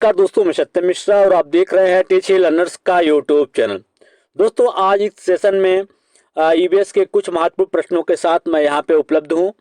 नमस्कार दोस्तों, मैं सत्यम मिश्रा और आप देख रहे हैं टीची लर्नर्स का यूट्यूब चैनल। दोस्तों, आज इस सेशन में ईवीएस के कुछ महत्वपूर्ण प्रश्नों के साथ मैं यहाँ पे उपलब्ध हूँ,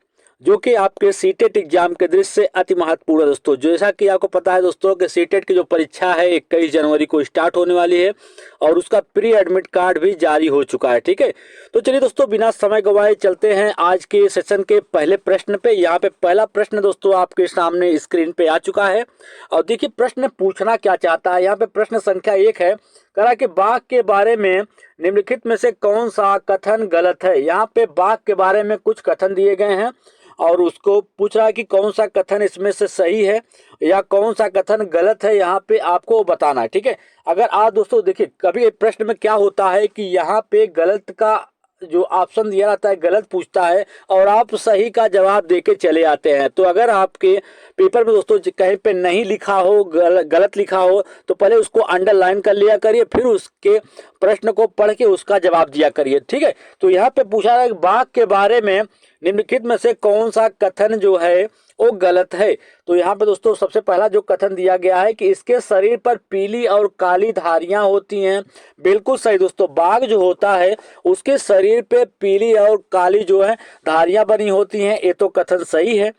जो कि आपके सीटेट एग्जाम के दृष्टि से अति महत्वपूर्ण है। दोस्तों, जैसा कि आपको पता है दोस्तों कि सीटेट की जो परीक्षा है 21 जनवरी को स्टार्ट होने वाली है और उसका प्री एडमिट कार्ड भी जारी हो चुका है। ठीक है, तो चलिए दोस्तों, बिना समय गवाए चलते हैं आज के सेशन के पहले प्रश्न पे। यहाँ पे पहला प्रश्न दोस्तों आपके सामने स्क्रीन पे आ चुका है और देखिए प्रश्न पूछना क्या चाहता है। यहाँ पे प्रश्न संख्या 1 है, कहा कि बाघ के बारे में निम्नलिखित में से कौन सा कथन गलत है। यहाँ पे बाघ के बारे में कुछ कथन दिए गए हैं और उसको पूछ रहा है कि कौन सा कथन इसमें से सही है या कौन सा कथन गलत है, यहाँ पे आपको बताना है। ठीक है, अगर आप दोस्तों देखिए कभी प्रश्न में क्या होता है कि यहाँ पे गलत का जो ऑप्शन दिया जाता है गलत पूछता है और आप सही का जवाब देके चले आते हैं। तो अगर आपके पेपर में दोस्तों कहीं पे नहीं लिखा हो, गलत लिखा हो, तो पहले उसको अंडरलाइन कर लिया करिए, फिर उसके प्रश्न को पढ़ के उसका जवाब दिया करिए। ठीक है, तो यहाँ पे पूछा है बाघ के बारे में निम्नलिखित में से कौन सा कथन जो है वो गलत है। तो यहाँ पे दोस्तों सबसे पहला जो कथन दिया गया है कि इसके शरीर पर पीली और काली धारियां होती हैं। बिल्कुल सही दोस्तों, बाघ जो होता है उसके शरीर पे पीली और काली जो है धारियां बनी होती हैं, ये तो कथन सही है।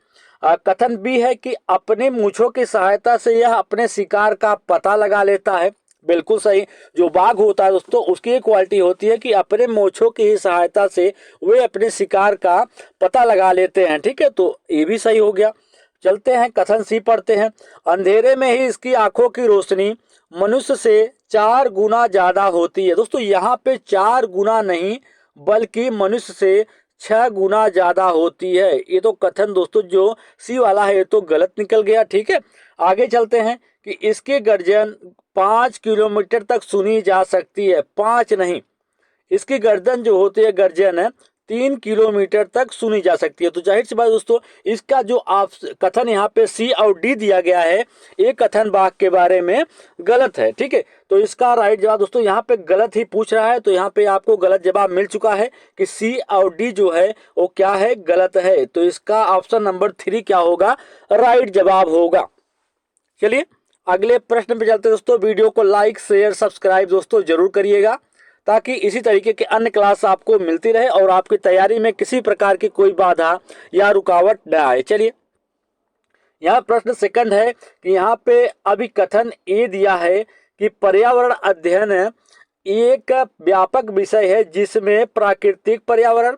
कथन बी है कि अपने मूंछों की सहायता से यह अपने शिकार का पता लगा लेता है। बिल्कुल सही, जो बाघ होता है दोस्तों उसकी एक क्वालिटी होती है कि अपने मूंछों की सहायता से वे अपने शिकार का पता लगा लेते हैं। ठीक है, तो ये भी सही हो गया। चलते हैं कथन सी पढ़ते हैं। अंधेरे में ही इसकी आंखों की रोशनी मनुष्य से 4 गुना ज्यादा होती है। दोस्तों यहाँ पे 4 गुना नहीं बल्कि मनुष्य से 6 गुना ज्यादा होती है। ये तो कथन दोस्तों जो सी वाला है ये तो गलत निकल गया। ठीक है, आगे चलते हैं कि इसकी गर्जन 5 किलोमीटर तक सुनी जा सकती है। 5 नहीं, इसकी गर्दन जो होती है गर्जन है 3 किलोमीटर तक सुनी जा सकती है। तो जाहिर सी बात दोस्तों इसका जो आप कथन यहाँ पे सी और डी दिया गया है ये कथन बाघ के बारे में गलत है। ठीक है, तो इसका राइट जवाब दोस्तों यहाँ पे गलत ही पूछ रहा है, तो यहाँ पे आपको गलत जवाब मिल चुका है कि सी और डी जो है वो क्या है, गलत है। तो इसका ऑप्शन नंबर 3 क्या होगा, राइट जवाब होगा। चलिए अगले प्रश्न पे चलते दोस्तों। वीडियो को लाइक शेयर सब्सक्राइब दोस्तों जरूर करिएगा ताकि इसी तरीके के अन्य क्लास आपको मिलती रहे और आपकी तैयारी में किसी प्रकार की कोई बाधा या रुकावट न आए। चलिए यहाँ प्रश्न सेकंड है कि यहाँ पे अभी कथन ए दिया है कि पर्यावरण अध्ययन एक व्यापक विषय है जिसमें प्राकृतिक पर्यावरण,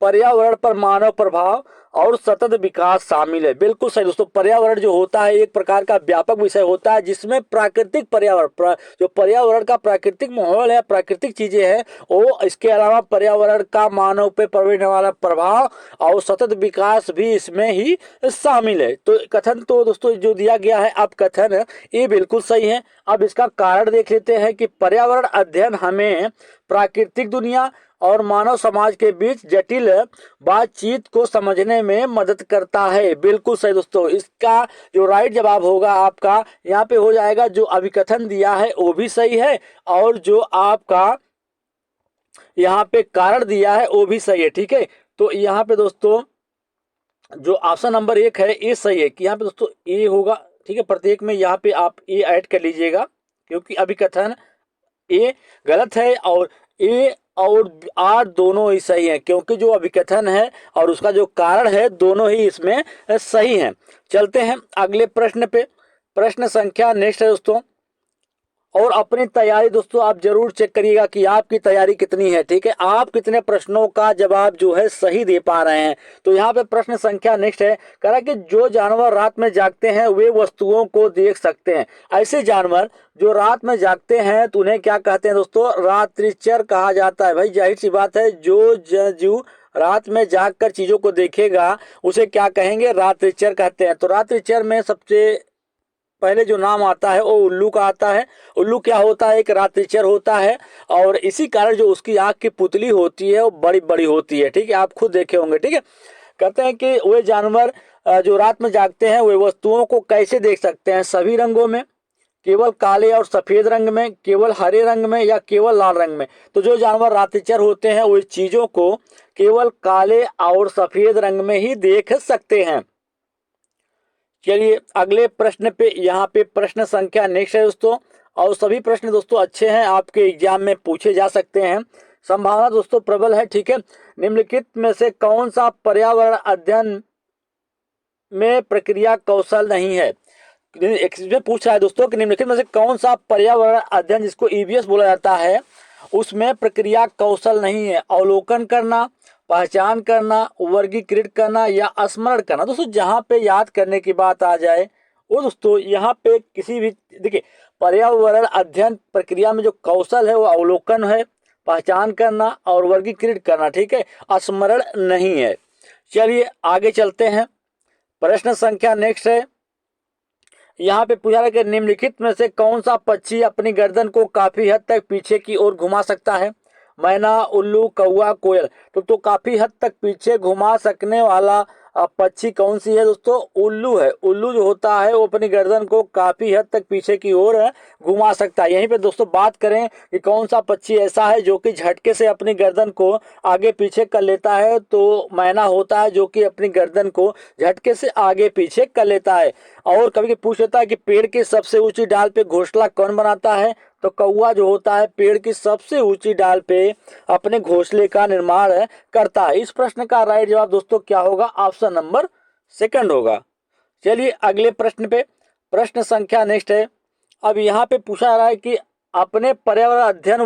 पर्यावरण पर मानव प्रभाव और सतत विकास शामिल है। बिल्कुल सही दोस्तों, पर्यावरण जो होता है एक प्रकार का व्यापक विषय होता है जिसमें प्राकृतिक पर्यावरण जो पर्यावरण का प्राकृतिक माहौल है, प्राकृतिक चीजें हैं वो, इसके अलावा पर्यावरण का मानव पे पड़ने वाला प्रभाव और सतत विकास भी इसमें ही शामिल है। तो कथन तो दोस्तों जो दिया गया है अब कथन ये बिल्कुल सही है। अब इसका कारण देख लेते हैं कि पर्यावरण अध्ययन हमें प्राकृतिक दुनिया और मानव समाज के बीच जटिल बातचीत को समझने में मदद करता है। बिल्कुल सही दोस्तों, इसका जो राइट जवाब होगा आपका यहाँ पे हो जाएगा, जो अभिकथन दिया है वो भी सही है और जो आपका यहाँ पे कारण दिया है वो भी सही है। ठीक है, तो यहाँ पे दोस्तों जो ऑप्शन नंबर 1 है ये सही है कि यहाँ पे दोस्तों ए होगा। ठीक है, प्रत्येक में यहाँ पे आप ए ऐड कर लीजिएगा क्योंकि अभिकथन ए गलत है और ए और आर दोनों ही सही हैं क्योंकि जो अभिकथन है और उसका जो कारण है दोनों ही इसमें सही हैं। चलते हैं अगले प्रश्न पे। प्रश्न संख्या नेक्स्ट है दोस्तों, और अपनी तैयारी दोस्तों आप जरूर चेक करिएगा कि आपकी तैयारी कितनी है। ठीक है, आप कितने प्रश्नों का जवाब जो है सही दे पा रहे हैं। तो यहाँ पे प्रश्न संख्या नेक्स्ट है, कह रहा है कि जो जानवर रात में जागते हैं वे वस्तुओं को देख सकते हैं। ऐसे जानवर जो रात में जागते हैं तो उन्हें क्या कहते हैं दोस्तों, रात्रिचर कहा जाता है। भाई जाहिर सी बात है, जो जीव रात में जागकर चीजों को देखेगा उसे क्या कहेंगे, रात्रिचर कहते हैं। तो रात्रिचर में सबसे पहले जो नाम आता है वो उल्लू का आता है। उल्लू क्या होता है, एक रात्रिचर होता है और इसी कारण जो उसकी आंख की पुतली होती है वो बड़ी बड़ी होती है। ठीक है, आप खुद देखे होंगे। ठीक है, कहते हैं कि वे जानवर जो रात में जागते हैं वे वस्तुओं को कैसे देख सकते हैं, सभी रंगों में, केवल काले और सफेद रंग में, केवल हरे रंग में या केवल लाल रंग में। तो जो जानवर रात्रिचर होते हैं वो चीजों को केवल काले और सफेद रंग में ही देख सकते हैं। चलिए अगले प्रश्न पे, यहाँ पे प्रश्न संख्या नेक्स्ट है दोस्तों, और सभी प्रश्न दोस्तों अच्छे हैं, आपके एग्जाम में पूछे जा सकते हैं, संभावना दोस्तों प्रबल है। ठीक है, निम्नलिखित में से कौन सा पर्यावरण अध्ययन में प्रक्रिया कौशल नहीं है। इसमें पूछ रहा है दोस्तों कि निम्नलिखित में से कौन सा पर्यावरण अध्ययन, जिसको ईवीएस बोला जाता है, उसमें प्रक्रिया कौशल नहीं है। अवलोकन करना, पहचान करना, वर्गीकृत करना या स्मरण करना। दोस्तों जहां पे याद करने की बात आ जाए वो दोस्तों यहाँ पे किसी भी, देखिए पर्यावरण अध्ययन प्रक्रिया में जो कौशल है वो अवलोकन है, पहचान करना और वर्गीकृत करना। ठीक है, स्मरण नहीं है। चलिए आगे चलते हैं, प्रश्न संख्या नेक्स्ट है। यहाँ पे पूछा है कि निम्नलिखित में से कौन सा पक्षी अपनी गर्दन को काफी हद तक पीछे की ओर घुमा सकता है। मैना, उल्लू, कौवा, कोयल। तो काफी हद तक पीछे घुमा सकने वाला पक्षी कौन सी है दोस्तों, उल्लू है। उल्लू जो होता है वो अपनी गर्दन को काफी हद तक पीछे की ओर घुमा सकता है। यहीं पे दोस्तों बात करें कि कौन सा पक्षी ऐसा है जो कि झटके से अपनी गर्दन को आगे पीछे कर लेता है, तो मैना होता है जो कि अपनी गर्दन को झटके से आगे पीछे कर लेता है। और कभी पूछ लेता है कि पेड़ की सबसे ऊंची डाल पे घोंसला कौन बनाता है, तो कौवा जो होता है पेड़ की सबसे ऊंची डाल पे अपने घोंसले का निर्माण करता है। इस प्रश्न का राइट जवाब दोस्तों क्या होगा, ऑप्शन नंबर सेकंड होगा। चलिए अगले प्रश्न पे, प्रश्न संख्या नेक्स्ट है। अब यहाँ पे पूछा जा रहा है कि अपने पर्यावरण अध्ययन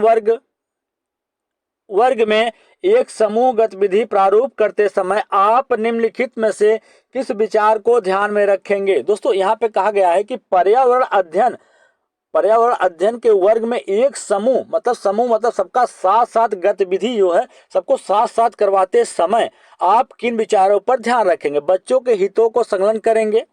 वर्ग में एक समूह गतिविधि प्रारूप करते समय आप निम्नलिखित में से किस विचार को ध्यान में रखेंगे। दोस्तों यहाँ पे कहा गया है कि पर्यावरण अध्ययन के वर्ग में एक समूह मतलब सबका साथ साथ गतिविधि जो है, सबको साथ साथ करवाते समय आप किन विचारों पर ध्यान रखेंगे। बच्चों के हितों को संलग्न करेंगे,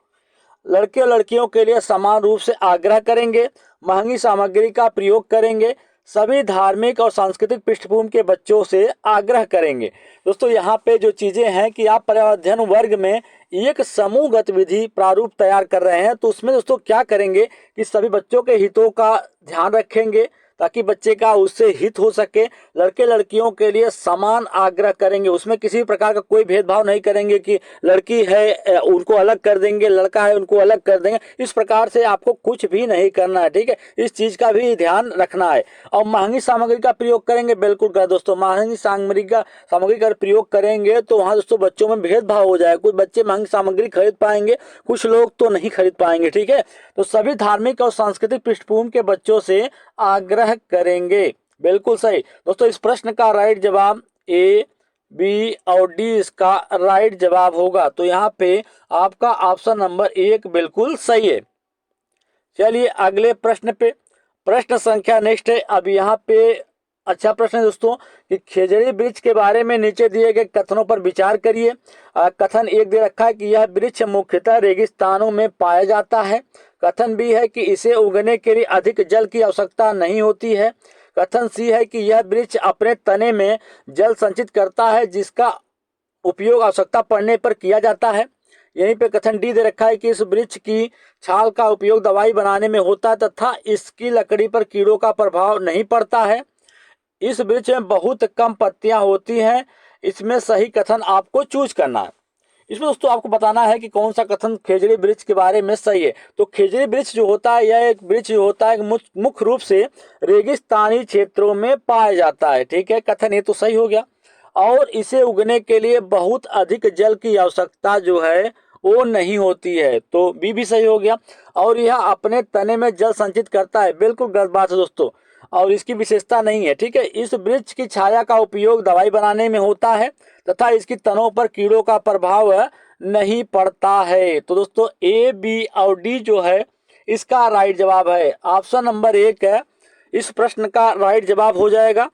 लड़के और लड़कियों के लिए समान रूप से आग्रह करेंगे, महंगी सामग्री का प्रयोग करेंगे, सभी धार्मिक और सांस्कृतिक पृष्ठभूमि के बच्चों से आग्रह करेंगे। दोस्तों यहाँ पे जो चीजें हैं कि आप पर्यावरण अध्ययन वर्ग में एक समूह गतिविधि प्रारूप तैयार कर रहे हैं, तो उसमें दोस्तों क्या करेंगे कि सभी बच्चों के हितों का ध्यान रखेंगे ताकि बच्चे का उससे हित हो सके, लड़के लड़कियों के लिए समान आग्रह करेंगे, उसमें किसी प्रकार का कोई भेदभाव नहीं करेंगे कि लड़की है उनको अलग कर देंगे, लड़का है उनको अलग कर देंगे, इस प्रकार से आपको कुछ भी नहीं करना है। ठीक है, इस चीज का भी ध्यान रखना है। और महंगी सामग्री का प्रयोग करेंगे, बिल्कुल कर दोस्तों, महंगी सामग्री का प्रयोग करेंगे तो वहां दोस्तों बच्चों में भेदभाव हो जाए, कुछ बच्चे महंगी सामग्री खरीद पाएंगे, कुछ लोग तो नहीं खरीद पाएंगे। ठीक है, तो सभी धार्मिक और सांस्कृतिक पृष्ठभूमि के बच्चों से आग्रह करेंगे, बिल्कुल सही दोस्तों। इस प्रश्न का राइट जवाब ए, बी और डी इसका राइट जवाब होगा, तो यहाँ पे आपका ऑप्शन नंबर 1 बिल्कुल सही है। चलिए अगले प्रश्न पे, प्रश्न संख्या नेक्स्ट है। अब यहाँ पे अच्छा प्रश्न है दोस्तों कि खेजड़ी वृक्ष के बारे में नीचे दिए गए कथनों पर विचार करिए। कथन 1 दे रखा है कि यह वृक्ष मुख्यतः रेगिस्तानों में पाया जाता है। कथन बी है कि इसे उगने के लिए अधिक जल की आवश्यकता नहीं होती है। कथन सी है कि यह वृक्ष अपने तने में जल संचित करता है जिसका उपयोग आवश्यकता पड़ने पर किया जाता है। यहीं पे कथन डी दे रखा है कि इस वृक्ष की छाल का उपयोग दवाई बनाने में होता है तथा इसकी लकड़ी पर कीड़ों का प्रभाव नहीं पड़ता है। इस वृक्ष में बहुत कम पत्तियां होती हैं। इसमें सही कथन आपको चूज करना है। इसमें दोस्तों आपको बताना है कि कौन सा कथन खेजड़ी वृक्ष के बारे में सही है। तो खेजड़ी वृक्ष जो होता है, यह एक वृक्ष जो होता है मुख्य रूप से रेगिस्तानी क्षेत्रों में पाया जाता है। ठीक है, कथन ये तो सही हो गया। और इसे उगने के लिए बहुत अधिक जल की आवश्यकता जो है वो नहीं होती है, तो बी भी सही हो गया। और यह अपने तने में जल संचित करता है, बिल्कुल गलत बात है दोस्तों, और इसकी विशेषता नहीं है। ठीक है, इस वृक्ष की छाया का उपयोग दवाई बनाने में होता है तथा इसकी तनों पर कीड़ों का प्रभाव नहीं पड़ता है। तो दोस्तों ए, बी और डी जो है इसका राइट जवाब है, ऑप्शन नंबर 1 है इस प्रश्न का राइट जवाब हो जाएगा।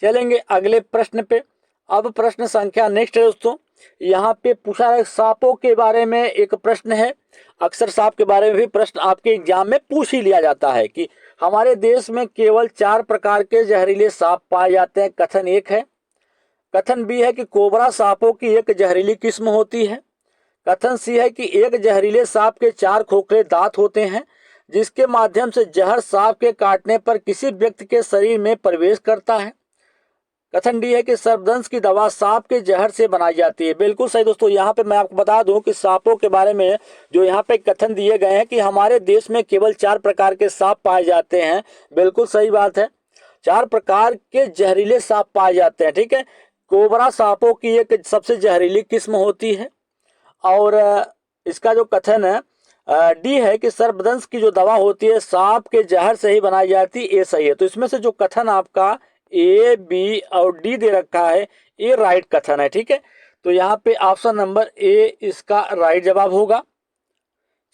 चलेंगे अगले प्रश्न पे। अब प्रश्न संख्या नेक्स्ट है दोस्तों, यहाँ पे पूछा है सांपों के बारे में एक प्रश्न है। अक्सर सांप के बारे में भी प्रश्न आपके एग्जाम में पूछ ही लिया जाता है कि हमारे देश में केवल 4 प्रकार के जहरीले सांप पाए जाते हैं। कथन 1 है। कथन बी है कि कोबरा सांपों की एक जहरीली किस्म होती है। कथन सी है कि एक जहरीले सांप के 4 खोखले दांत होते हैं जिसके माध्यम से जहर सांप के काटने पर किसी व्यक्ति के शरीर में प्रवेश करता है। कथन डी है कि सर्पदंश की दवा सांप के जहर से बनाई जाती है। बिल्कुल सही दोस्तों, यहाँ पे मैं आपको बता दूं कि सांपों के बारे में जो यहाँ पे कथन दिए गए हैं कि हमारे देश में केवल 4 प्रकार के सांप पाए जाते हैं। बिल्कुल सही बात है, 4 प्रकार के जहरीले सांप पाए जाते हैं। ठीक है, कोबरा सांपों की एक सबसे जहरीली किस्म होती है। और इसका जो कथन है डी है कि सर्पदंश की जो दवा होती है सांप के जहर से ही बनाई जाती है, ये सही है। तो इसमें से जो कथन आपका ए, बी और डी दे रखा है ये राइट कथन है। ठीक है, तो यहाँ पे ऑप्शन नंबर ए इसका राइट जवाब होगा।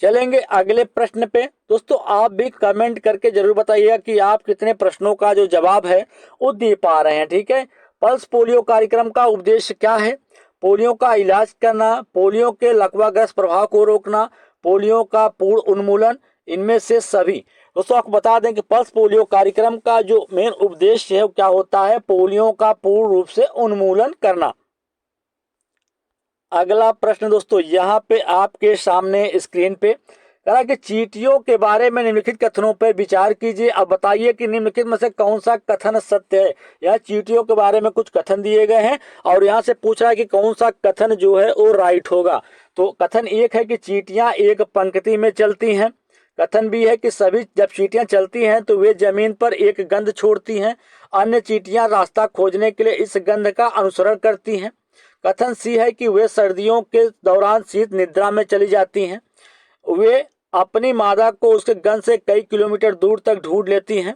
चलेंगे अगले प्रश्न पे। दोस्तों आप भी कमेंट करके जरूर बताइएगा कि आप कितने प्रश्नों का जो जवाब है वो दे पा रहे हैं। ठीक है, पल्स पोलियो कार्यक्रम का उद्देश्य क्या है? पोलियो का इलाज करना, पोलियो के लकवाग्रस्त प्रभाव को रोकना, पोलियो का पूर्ण उन्मूलन, इनमें से सभी। दोस्तों आपको बता दें कि पल्स पोलियो कार्यक्रम का जो मेन उद्देश्य है वो क्या होता है? पोलियो का पूर्ण रूप से उन्मूलन करना। अगला प्रश्न दोस्तों यहाँ पे आपके सामने स्क्रीन पे कहा कि चींटियों के बारे में निम्नलिखित कथनों पर विचार कीजिए। अब बताइए कि निम्नलिखित में से कौन सा कथन सत्य है। यहाँ चींटियों के बारे में कुछ कथन दिए गए हैं और यहाँ से पूछ रहा है कि कौन सा कथन जो है वो राइट होगा। तो कथन एक है कि चींटियां एक पंक्ति में चलती हैं। कथन बी है कि सभी जब चींटियां चलती हैं तो वे जमीन पर एक गंध छोड़ती हैं। अन्य चींटियां रास्ता खोजने के लिए इस गंध का अनुसरण करती हैं। कथन सी है कि वे सर्दियों के दौरान शीत निद्रा में चली जाती हैं। वे अपनी मादा को उसके गंध से कई किलोमीटर दूर तक ढूंढ लेती हैं।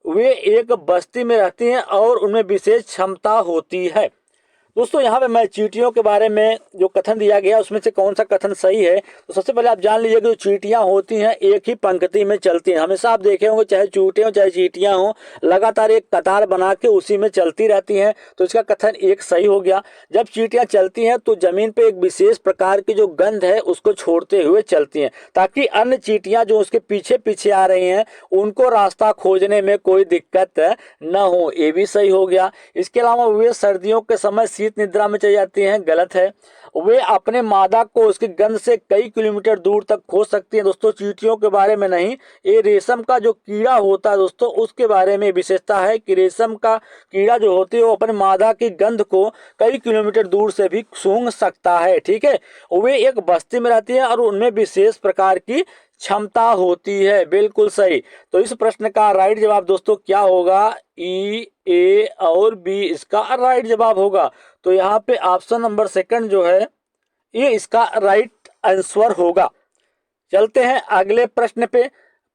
वे एक बस्ती में रहती हैं और उनमें विशेष क्षमता होती है। दोस्तों यहाँ पे मैं चींटियों के बारे में जो कथन दिया गया उसमें से कौन सा कथन सही है। तो सबसे पहले आप जान लीजिए कि जो चींटियां होती हैं एक ही पंक्ति में चलती हैं। हमेशा आप देखे होंगे चाहे चूटे हों चाहे चींटियां हों, लगातार एक कतार बना के उसी में चलती रहती हैं। तो इसका कथन एक सही हो गया। जब चींटियां चलती हैं तो जमीन पे एक विशेष प्रकार की जो गंध है उसको छोड़ते हुए चलती हैं, ताकि अन्य चींटियां जो उसके पीछे पीछे आ रही हैं उनको रास्ता खोजने में कोई दिक्कत न हो, ये भी सही हो गया। इसके अलावा वे सर्दियों के समय शीत निद्रा में चली जाती हैं, गलत है। वे अपने मादा को उसकी गंध से कई किलोमीटर दूर तक खोज सकती हैं। दोस्तों चींटियों के बारे में नहीं, ये रेशम का जो कीड़ा होता है दोस्तों उसके बारे में विशेषता है कि रेशम का कीड़ा जो होती है वो अपने मादा की गंध को कई किलोमीटर दूर से भी सूंघ सकता है। ठीक है, वे एक बस्ती में रहती है और उनमें विशेष प्रकार की क्षमता होती है। बिल्कुल सही। तो इस प्रश्न का राइट जवाब दोस्तों क्या होगा? ई, ए और बी इसका राइट जवाब होगा। तो यहाँ पे ऑप्शन नंबर सेकंड जो है ये इसका राइट आंसर होगा। चलते हैं अगले प्रश्न पे।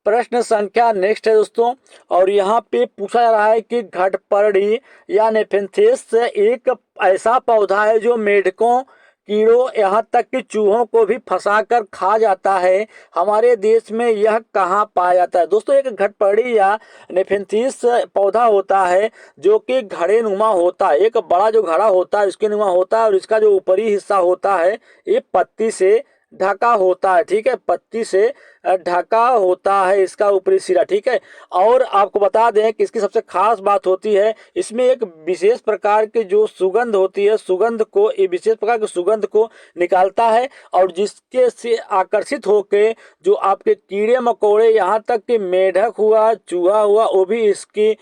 प्रश्न संख्या नेक्स्ट है दोस्तों, और यहाँ पे पूछा जा रहा है कि घटपर्णी या नेफेंथेस एक ऐसा पौधा है जो मेढकों, कीड़ों यहाँ तक कि चूहों को भी फंसाकर खा जाता है। हमारे देश में यह कहाँ पाया जाता है? दोस्तों एक घटपर्णी या नेफेंथीस पौधा होता है जो कि घड़े नुमा होता है। एक बड़ा जो घड़ा होता है उसके नुमा होता है और इसका जो ऊपरी हिस्सा होता है ये पत्ती से ढका होता है। ठीक है, पत्ती से ढका होता है इसका ऊपरी सिरा। ठीक है, और आपको बता दें कि इसकी सबसे खास बात होती है इसमें एक विशेष प्रकार की जो सुगंध होती है, सुगंध को ये विशेष प्रकार की सुगंध को निकालता है और जिसके से आकर्षित होके जो आपके कीड़े मकोड़े यहाँ तक कि मेढक हुआ, चूहा हुआ, वो भी इसकी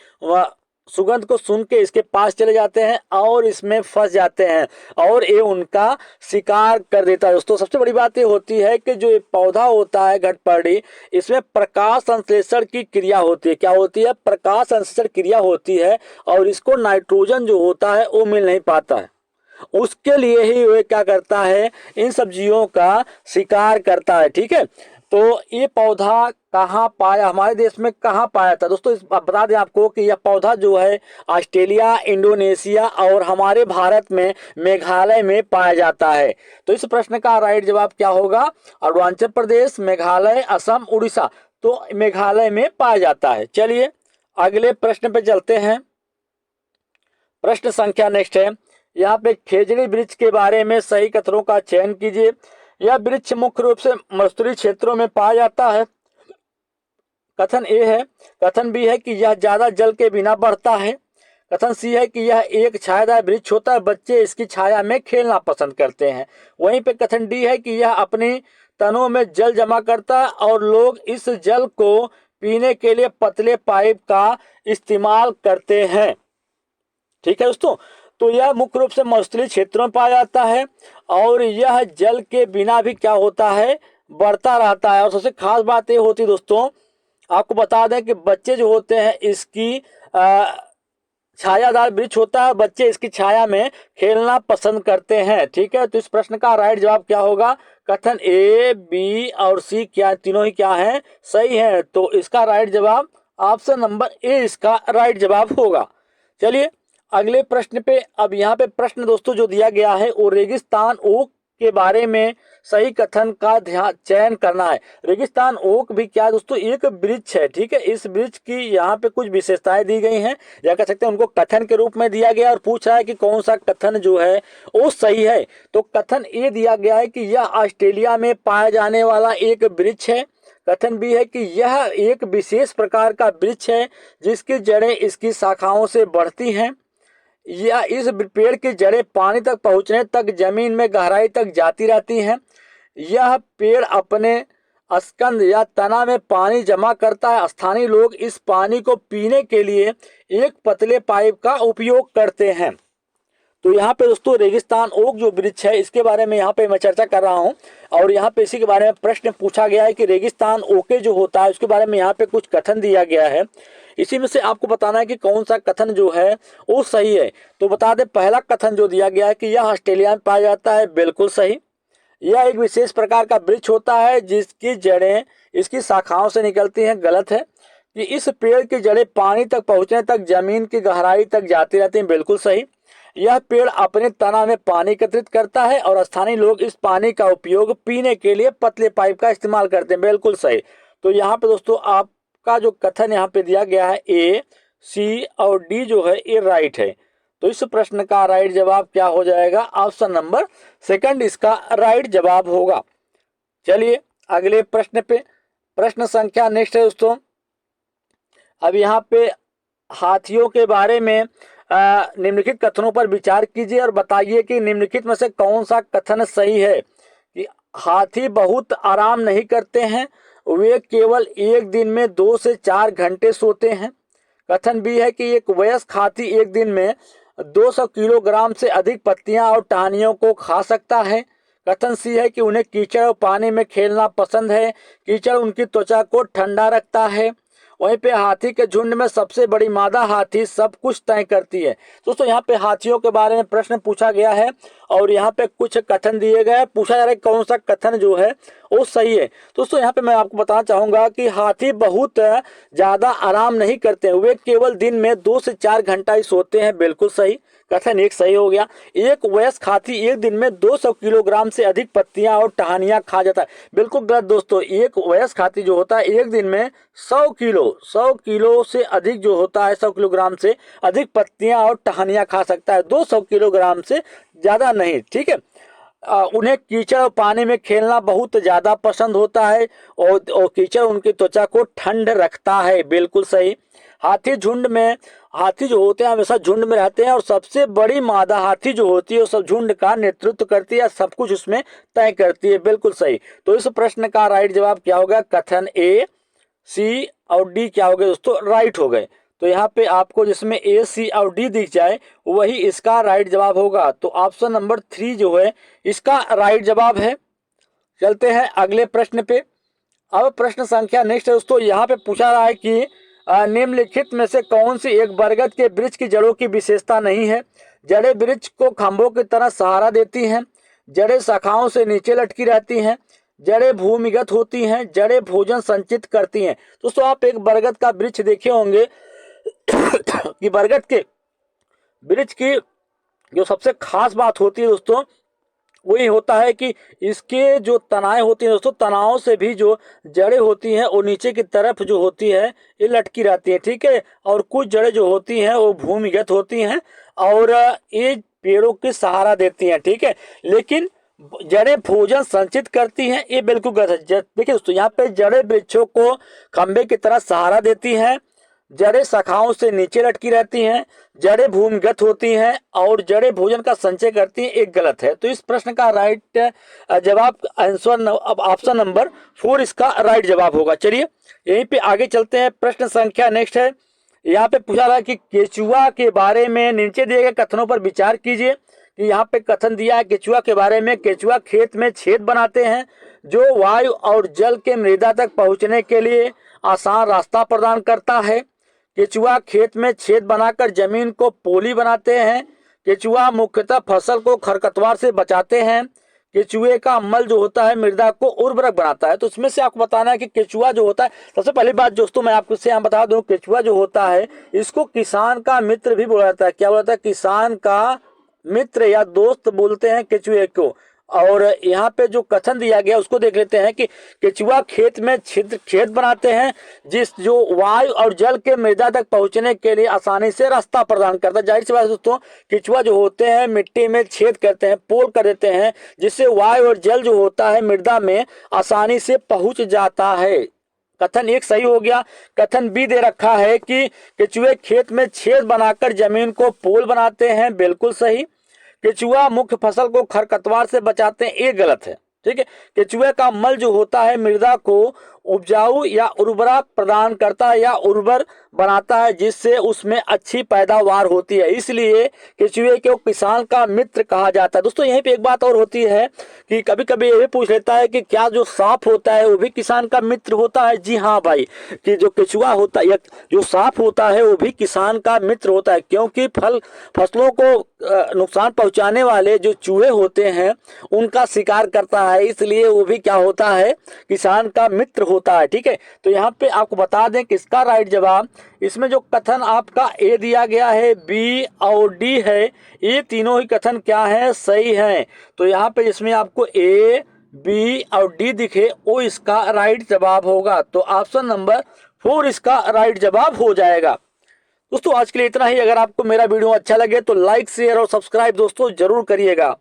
सुगंध को सुन के इसके पास चले जाते हैं और इसमें फंस जाते हैं और ये उनका शिकार कर देता है। दोस्तों सबसे बड़ी बात ये होती है कि जो ये पौधा होता है घटपर्णी, इसमें प्रकाश संश्लेषण की क्रिया होती है। क्या होती है? प्रकाश संश्लेषण क्रिया होती है और इसको नाइट्रोजन जो होता है वो मिल नहीं पाता है। उसके लिए ही वे क्या करता है? इन सब्जियों का शिकार करता है। ठीक है, तो ये पौधा कहाँ पाया, हमारे देश में कहाँ पाया था? दोस्तों बता दें आपको कि यह पौधा जो है ऑस्ट्रेलिया, इंडोनेशिया और हमारे भारत में मेघालय में पाया जाता है। तो इस प्रश्न का राइट जवाब क्या होगा? अरुणाचल प्रदेश, मेघालय, असम, उड़ीसा। तो मेघालय में पाया जाता है। चलिए अगले प्रश्न पे चलते हैं। प्रश्न संख्या नेक्स्ट है, यहाँ पे खेजड़ी वृक्ष के बारे में सही कथनों का चयन कीजिए। यह वृक्ष मुख्य रूप से मरुस्थलीय क्षेत्रों में पाया जाता है। कथन ए है। कथन बी है कि यह ज्यादा जल के बिना बढ़ता है। कथन सी है कि यह एक छायादार वृक्ष होता है, बच्चे इसकी छाया में खेलना पसंद करते हैं। वहीं पे कथन डी है कि यह अपनी तनों में जल जमा करता है और लोग इस जल को पीने के लिए पतले पाइप का इस्तेमाल करते हैं। ठीक है दोस्तों। तो यह मुख्य रूप से मरुस्थलीय क्षेत्रों में पाया जाता है और यह जल के बिना भी क्या होता है, बढ़ता रहता है। और सबसे खास बात ये होती है दोस्तों, आपको बता दें कि बच्चे जो होते हैं इसकी छायादार वृक्ष होता है, बच्चे इसकी छाया में खेलना पसंद करते हैं। ठीक है, तो इस प्रश्न का राइट जवाब क्या होगा? कथन ए, बी और सी क्या तीनों ही क्या है, सही है। तो इसका राइट जवाब ऑप्शन नंबर ए इसका राइट जवाब होगा। चलिए अगले प्रश्न पे। अब यहाँ पे प्रश्न दोस्तों जो दिया गया है वो रेगिस्तान ओक के बारे में सही कथन का ध्यान चयन करना है। रेगिस्तान ओक भी क्या है दोस्तों, एक वृक्ष है। ठीक है, इस वृक्ष की यहाँ पे कुछ विशेषताएं दी गई हैं, या कह सकते हैं उनको कथन के रूप में दिया गया और पूछ रहा है कि कौन सा कथन जो है वो सही है। तो कथन ए दिया गया है कि यह ऑस्ट्रेलिया में पाया जाने वाला एक वृक्ष है। कथन बी है कि यह एक विशेष प्रकार का वृक्ष है जिसकी जड़ें इसकी शाखाओं से बढ़ती हैं। या इस पेड़ की जड़ें पानी तक पहुंचने तक जमीन में गहराई तक जाती रहती हैं। यह पेड़ अपने स्कंद या तना में पानी जमा करता है। स्थानीय लोग इस पानी को पीने के लिए एक पतले पाइप का उपयोग करते हैं। तो यहाँ पे दोस्तों रेगिस्तान ओक जो वृक्ष है इसके बारे में यहाँ पे मैं चर्चा कर रहा हूँ और यहाँ पे इसी के बारे में प्रश्न पूछा गया है कि रेगिस्तान ओके जो होता है उसके बारे में यहाँ पे कुछ कथन दिया गया है। इसी में से आपको बताना है कि कौन सा कथन जो है वो सही है। तो बता दें, पहला कथन जो दिया गया है कि यह ऑस्ट्रेलिया में पाया जाता है, बिल्कुल सही। यह एक विशेष प्रकार का वृक्ष होता है जिसकी जड़ें इसकी शाखाओं से निकलती हैं, गलत है। कि इस पेड़ की जड़ें पानी तक पहुंचने तक जमीन की गहराई तक जाती रहती हैं, बिल्कुल सही। यह पेड़ अपने तना में पानी एकत्रित करता है और स्थानीय लोग इस पानी का उपयोग पीने के लिए पतले पाइप का इस्तेमाल करते हैं, बिल्कुल सही। तो यहाँ पे दोस्तों आपका जो कथन यहाँ पे दिया गया है ए, सी और डी जो है ये राइट है। तो इस प्रश्न का राइट जवाब क्या हो जाएगा? ऑप्शन नंबर सेकंड इसका राइट जवाब होगा। चलिए अगले प्रश्न पे। प्रश्न संख्या नेक्स्ट है दोस्तों। अब यहाँ पे हाथियों के बारे में निम्नलिखित कथनों पर विचार कीजिए और बताइए कि निम्नलिखित में से कौन सा कथन सही है। कि हाथी बहुत आराम नहीं करते हैं, वे केवल एक दिन में 2 से 4 घंटे सोते हैं। कथन बी है कि एक वयस्क हाथी एक दिन में 200 किलोग्राम से अधिक पत्तियां और टहनियों को खा सकता है। कथन सी है कि उन्हें कीचड़ और पानी में खेलना पसंद है, कीचड़ उनकी त्वचा को ठंडा रखता है। वहीं पे हाथी के झुंड में सबसे बड़ी मादा हाथी सब कुछ तय करती है। दोस्तों यहाँ पे हाथियों के बारे में प्रश्न पूछा गया है और यहाँ पे कुछ कथन दिए गए, पूछा जा रहा है कौन सा कथन जो है वो सही है। दोस्तों यहाँ पे मैं आपको बताना चाहूंगा कि हाथी बहुत ज्यादा आराम नहीं करते हैं, वे केवल दिन में 2 से 4 घंटा ही सोते हैं, बिल्कुल सही। कथन एक सही हो गया। एक वयस्क हाथी एक दिन में 200 किलोग्राम से अधिक पत्तियां और टहनियां खा जाता है, बिल्कुल गलत दोस्तों। एक वयस्क हाथी जो होता है एक दिन में 100 किलो से अधिक जो होता है, 100 किलोग्राम से अधिक पत्तियां और टहनियां खा सकता है, 200 किलोग्राम से ज्यादा नहीं। ठीक है, उन्हें कीचड़ और पानी में खेलना बहुत ज्यादा पसंद होता है और कीचड़ उनकी त्वचा को ठंड रखता है, बिल्कुल सही। हाथी जो होते हैं हमेशा झुंड में रहते हैं और सबसे बड़ी मादा हाथी जो होती है वो सब झुंड का नेतृत्व करती है, सब कुछ उसमें तय करती है, बिल्कुल सही। तो इस प्रश्न का राइट जवाब क्या होगा? कथन ए, सी और डी क्या हो गए दोस्तों? राइट हो गए। तो यहाँ पे आपको जिसमें ए, सी और डी दिख जाए वही इसका राइट जवाब होगा। तो ऑप्शन नंबर 3 जो है इसका राइट जवाब है। चलते हैं अगले प्रश्न पे। अब प्रश्न संख्या नेक्स्ट है दोस्तों। यहाँ पे पूछा रहा है कि निम्नलिखित में से कौन सी एक बरगद के वृक्ष की जड़ों की विशेषता नहीं है। जड़ें वृक्ष को खंभों की तरह सहारा देती हैं, जड़ें शाखाओं से नीचे लटकी रहती हैं, जड़ें भूमिगत होती हैं, जड़ें भोजन संचित करती हैं। दोस्तों आप एक बरगद का वृक्ष देखे होंगे कि बरगद के वृक्ष की जो सबसे खास बात होती है दोस्तों वही होता है कि इसके जो तनाएं होती हैं दोस्तों, तनावों से भी जो जड़ें होती हैं वो नीचे की तरफ जो होती है ये लटकी रहती है। ठीक है, और कुछ जड़ें जो होती हैं वो भूमिगत होती हैं और ये पेड़ों के सहारा देती हैं। ठीक है, लेकिन जड़ें भोजन संचित करती हैं, ये बिल्कुल गलत है। देखिए दोस्तों यहाँ पे जड़ें वृक्षों को खंबे की तरह सहारा देती हैं, जड़ें शाखाओं से नीचे लटकी रहती हैं, जड़ें भूमिगत होती हैं और जड़ें भोजन का संचय करती हैं, एक गलत है। तो इस प्रश्न का राइट जवाब आंसर अब ऑप्शन नंबर 4 इसका राइट जवाब होगा। चलिए यहीं पे आगे चलते हैं। प्रश्न संख्या नेक्स्ट है। यहाँ पे पूछा रहा है कि केचुआ के बारे में नीचे दिए गए कथनों पर विचार कीजिए। कि यहाँ पे कथन दिया है केचुआ के बारे में, केचुआ खेत में छेद बनाते हैं जो वायु और जल के मृदा तक पहुंचने के लिए आसान रास्ता प्रदान करता है। केचुआ खेत में छेद बनाकर जमीन को पोली बनाते हैं। केचुआ मुख्यतः फसल को खरपतवार से बचाते हैं। केचुए का मल जो होता है मृदा को उर्वरक बनाता है। तो उसमें से आपको बताना है कि केचुआ जो होता है, सबसे पहली बात दोस्तों मैं आपको यहाँ बता दूं, केचुआ जो होता है इसको किसान का मित्र भी बोला जाता है। क्या बोला जाता है? किसान का मित्र या दोस्त बोलते हैं केचुए को। और यहाँ पे जो कथन दिया गया उसको देख लेते हैं कि केचुआ खेत में छेद बनाते हैं जो वायु और जल के मृदा तक पहुंचने के लिए आसानी से रास्ता प्रदान करता है। जाहिर सी बात है दोस्तों, केचुआ जो होते हैं मिट्टी में छेद करते हैं, पोल कर देते हैं, जिससे वायु और जल जो होता है मृदा में आसानी से पहुंच जाता है। कथन एक सही हो गया। कथन बी दे रखा है कि केचुए खेत में छेद बनाकर जमीन को पोल बनाते हैं, बिल्कुल सही। केचुआ मुख्य फसल को खरपतवार से बचाते हैं, ये गलत है। ठीक है। केचुए का मल जो होता है मृदा को उपजाऊ या उर्वरा प्रदान करता है या उर्वर बनाता है, जिससे उसमें अच्छी पैदावार होती है, इसलिए केचुए को किसान का मित्र कहा जाता है। दोस्तों यहीं पे एक बात और होती है कि कभी कभी ये भी पूछ लेता है कि क्या जो सांप होता है वो भी किसान का मित्र होता है? जी हाँ भाई, कि जो केचुआ होता है, जो सांप होता है वो भी किसान का मित्र होता है, क्योंकि फसलों को नुकसान पहुंचाने वाले जो चूहे होते हैं उनका शिकार करता है, इसलिए वो भी क्या होता है? किसान का मित्र होता है। ठीक है। तो यहाँ पे आपको बता दें कि इसका राइट जवाब, इसमें जो कथन आपका ए दिया गया है, बी और डी है, ये तीनों ही कथन क्या है? सही है। तो यहाँ पे जिसमें आपको ए, बी और डी दिखे वो इसका राइट जवाब होगा। तो ऑप्शन नंबर 4 इसका राइट जवाब हो जाएगा। दोस्तों आज के लिए इतना ही। अगर आपको मेरा वीडियो अच्छा लगे तो लाइक, शेयर और सब्सक्राइब दोस्तों जरूर करिएगा।